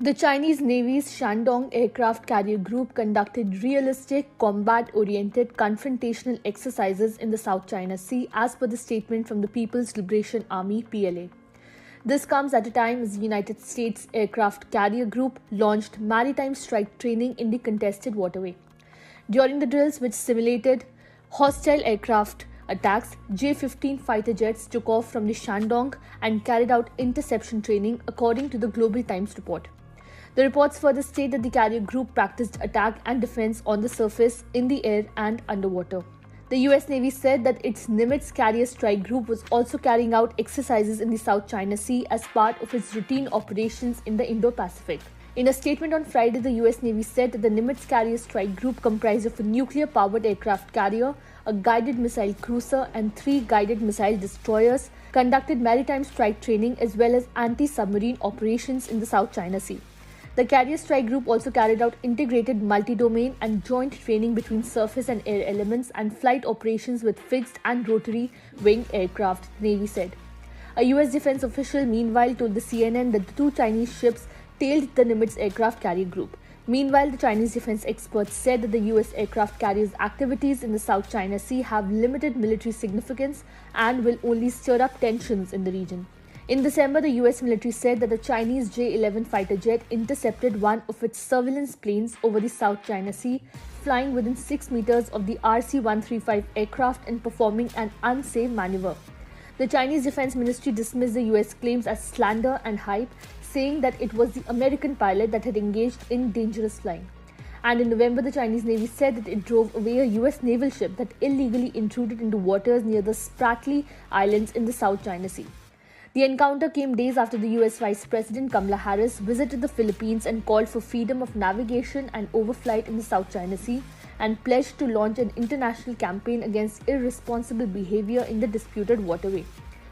The Chinese Navy's Shandong aircraft carrier group conducted realistic, combat-oriented confrontational exercises in the South China Sea as per the statement from the People's Liberation Army (PLA). This comes at a time as the United States Aircraft Carrier Group launched maritime strike training in the contested waterway. During the drills, which simulated hostile aircraft attacks, J-15 fighter jets took off from the Shandong and carried out interception training, according to the Global Times report. The reports further state that the carrier group practiced attack and defense on the surface, in the air and underwater. The U.S. Navy said that its Nimitz carrier strike group was also carrying out exercises in the South China Sea as part of its routine operations in the Indo-Pacific. In a statement on Friday, the U.S. Navy said that the Nimitz carrier strike group comprised of a nuclear-powered aircraft carrier, a guided missile cruiser and 3 guided missile destroyers, conducted maritime strike training as well as anti-submarine operations in the South China Sea. The carrier strike group also carried out integrated multi-domain and joint training between surface and air elements and flight operations with fixed and rotary wing aircraft, the Navy said. A U.S. defense official meanwhile told the CNN that the 2 Chinese ships tailed the Nimitz aircraft carrier group. Meanwhile, the Chinese defense experts said that the U.S. aircraft carrier's activities in the South China Sea have limited military significance and will only stir up tensions in the region. In December, the U.S. military said that the Chinese J-11 fighter jet intercepted one of its surveillance planes over the South China Sea, flying within 6 meters of the RC-135 aircraft and performing an unsafe maneuver. The Chinese Defense Ministry dismissed the U.S. claims as slander and hype, saying that it was the American pilot that had engaged in dangerous flying. And in November, the Chinese Navy said that it drove away a U.S. naval ship that illegally intruded into waters near the Spratly Islands in the South China Sea. The encounter came days after the U.S. Vice President Kamala Harris visited the Philippines and called for freedom of navigation and overflight in the South China Sea and pledged to launch an international campaign against irresponsible behavior in the disputed waterway.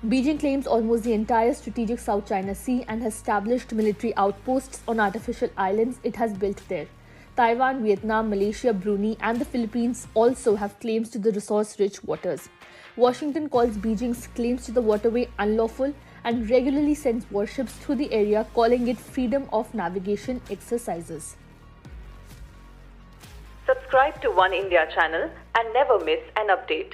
Beijing claims almost the entire strategic South China Sea and has established military outposts on artificial islands it has built there. Taiwan, Vietnam, Malaysia, Brunei and the Philippines also have claims to the resource-rich waters. Washington calls Beijing's claims to the waterway unlawful and regularly sends warships through the area, calling it freedom of navigation exercises. Subscribe to One India channel and never miss an update.